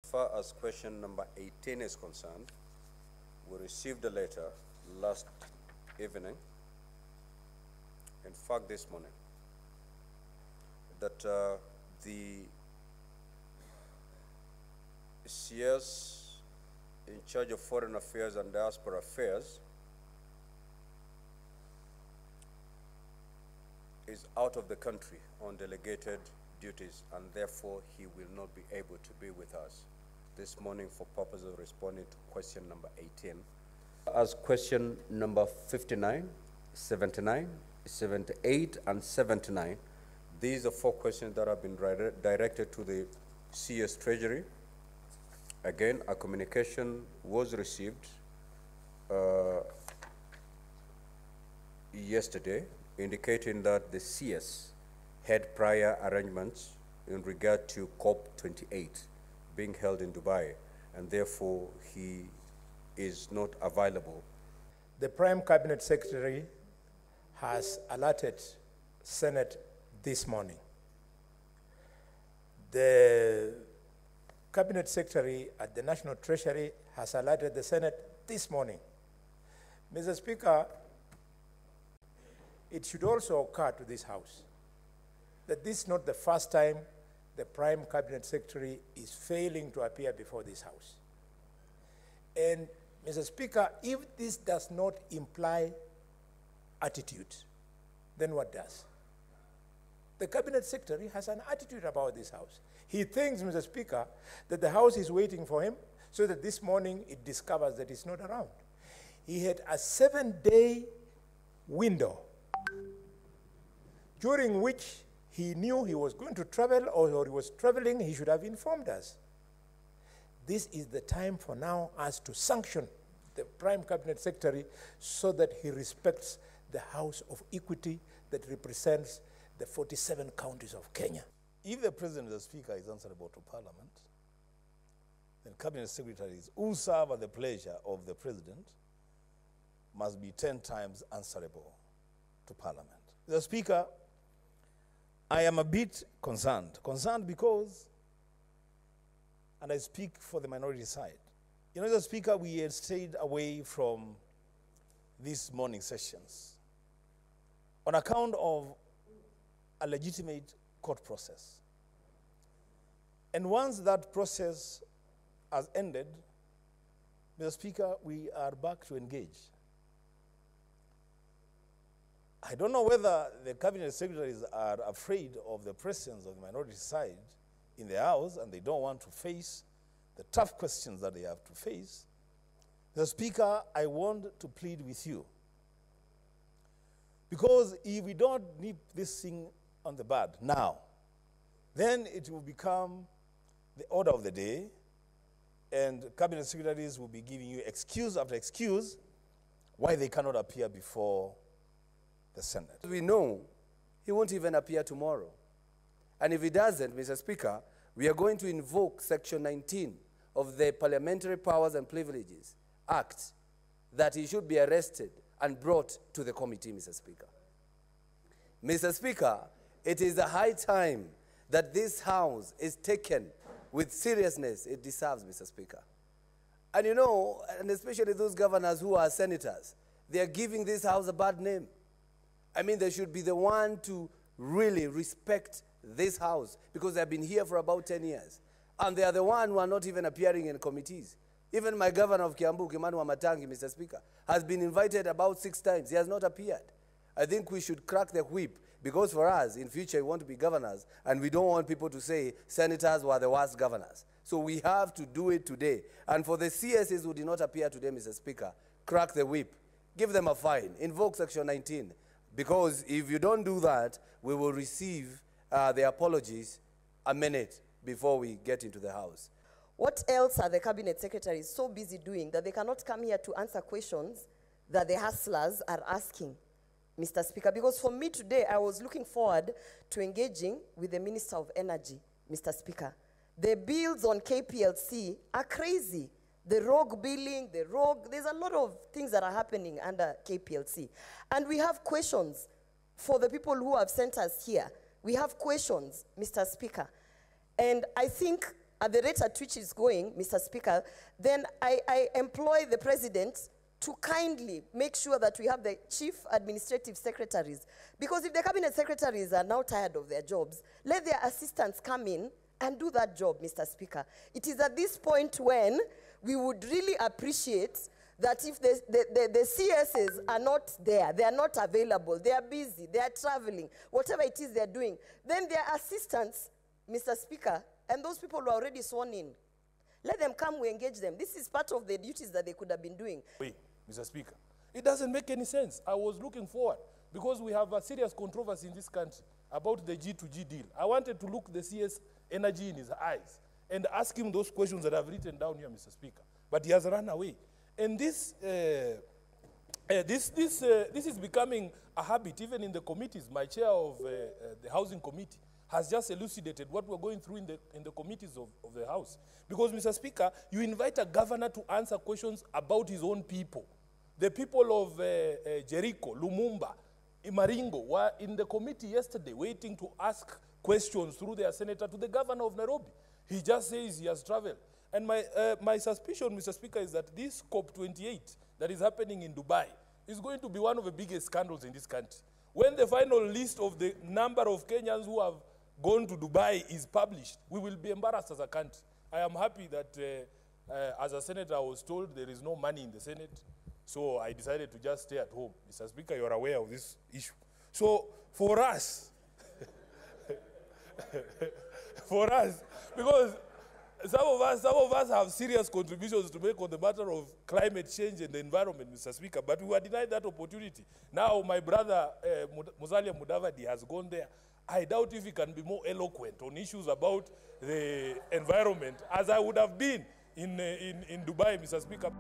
As far as question number 18 is concerned, we received a letter last evening, in fact this morning, that the CS in charge of Foreign Affairs and Diaspora Affairs is out of the country on delegated duties, and therefore he will not be able to be with us this morning for purpose of responding to question number 18. As question number 59, 79, 78, and 79, these are 4 questions that have been directed to the CS Treasury. Again, a communication was received yesterday indicating that the CS had prior arrangements in regard to COP28 being held in Dubai, and therefore he is not available. The Prime Cabinet Secretary has alerted Senate this morning. The Cabinet Secretary at the National Treasury has alerted the Senate this morning. Mr. Speaker, it should also occur to this House that this is not the first time the Prime Cabinet Secretary is failing to appear before this House. And, Mr. Speaker, if this does not imply attitude, then what does? The Cabinet Secretary has an attitude about this House. He thinks, Mr. Speaker, that the House is waiting for him so that this morning it discovers that he's not around. He had a 7-day window during which he knew he was going to travel or he was traveling. He should have informed us. This is the time for now us to sanction the Prime Cabinet Secretary so that he respects the House of Equity that represents the 47 counties of Kenya. If the President of the Speaker is answerable to Parliament, then Cabinet Secretaries who serve at the pleasure of the President must be 10 times answerable to Parliament. The Speaker, I am a bit concerned because, and I speak for the minority side, you know, the Speaker, we had stayed away from these morning sessions on account of a legitimate court process. And once that process has ended, Mr. Speaker, we are back to engage. I don't know whether the Cabinet Secretaries are afraid of the presence of the minority side in the House and they don't want to face the tough questions that they have to face. Mr. Speaker, I want to plead with you, because if we don't nip this thing on the bud now, then it will become the order of the day, and Cabinet Secretaries will be giving you excuse after excuse why they cannot appear before the Senate. We know he won't even appear tomorrow. And if he doesn't, Mr. Speaker, we are going to invoke Section 19 of the Parliamentary Powers and Privileges Act, that he should be arrested and brought to the committee, Mr. Speaker. Mr. Speaker, it is a high time that this House is taken with seriousness it deserves, Mr. Speaker. And you know, and especially those governors who are senators, they are giving this House a bad name. I mean, they should be the one to really respect this House, because they have been here for about 10 years. And they are the one who are not even appearing in committees. Even my governor of Kiambu, Kimani Wamatangi, Mr. Speaker, has been invited about 6 times. He has not appeared. I think we should crack the whip, because for us, in future, we want to be governors, and we don't want people to say senators were the worst governors. So we have to do it today. And for the CSs who did not appear today, Mr. Speaker, crack the whip. Give them a fine. Invoke Section 19. Because if you don't do that, we will receive the apologies a minute before we get into the House. What else are the Cabinet Secretaries so busy doing that they cannot come here to answer questions that the hustlers are asking, Mr. Speaker? Because for me today, I was looking forward to engaging with the Minister of Energy, Mr. Speaker. The bills on KPLC are crazy. The rogue billing, there's a lot of things that are happening under KPLC. And we have questions for the people who have sent us here. We have questions, Mr. Speaker. And I think at the rate at which it's going, Mr. Speaker, then I employ the President to kindly make sure that we have the chief administrative secretaries. Because if the cabinet secretaries are now tired of their jobs, let their assistants come in and do that job, Mr. Speaker. It is at this point when we would really appreciate that if the CSs are not there, they are not available, they are busy, they are traveling, whatever it is they are doing, then their assistants, Mr. Speaker, and those people who are already sworn in, let them come, we engage them. This is part of the duties that they could have been doing. Wait, Mr. Speaker, it doesn't make any sense. I was looking forward, because we have a serious controversy in this country about the G2G deal. I wanted to look the CS energy in his eyes and ask him those questions that I've written down here, Mr. Speaker. But he has run away. And this is becoming a habit, even in the committees. My chair of the Housing Committee has just elucidated what we're going through in the committees of the House. Because, Mr. Speaker, you invite a governor to answer questions about his own people. The people of Jericho, Lumumba, Maringo were in the committee yesterday waiting to ask questions through their senator to the governor of Nairobi. He just says he has traveled. And my suspicion, Mr. Speaker, is that this COP28 that is happening in Dubai is going to be one of the biggest scandals in this country. When the final list of the number of Kenyans who have gone to Dubai is published, we will be embarrassed as a country. I am happy that as a senator I was told there is no money in the Senate, so I decided to just stay at home. Mr. Speaker, you are aware of this issue. So for us, because some of us have serious contributions to make on the matter of climate change and the environment, Mr. Speaker, but we were denied that opportunity. Now my brother, CSs Mudavadi, has gone there. I doubt if he can be more eloquent on issues about the environment as I would have been in Dubai, Mr. Speaker.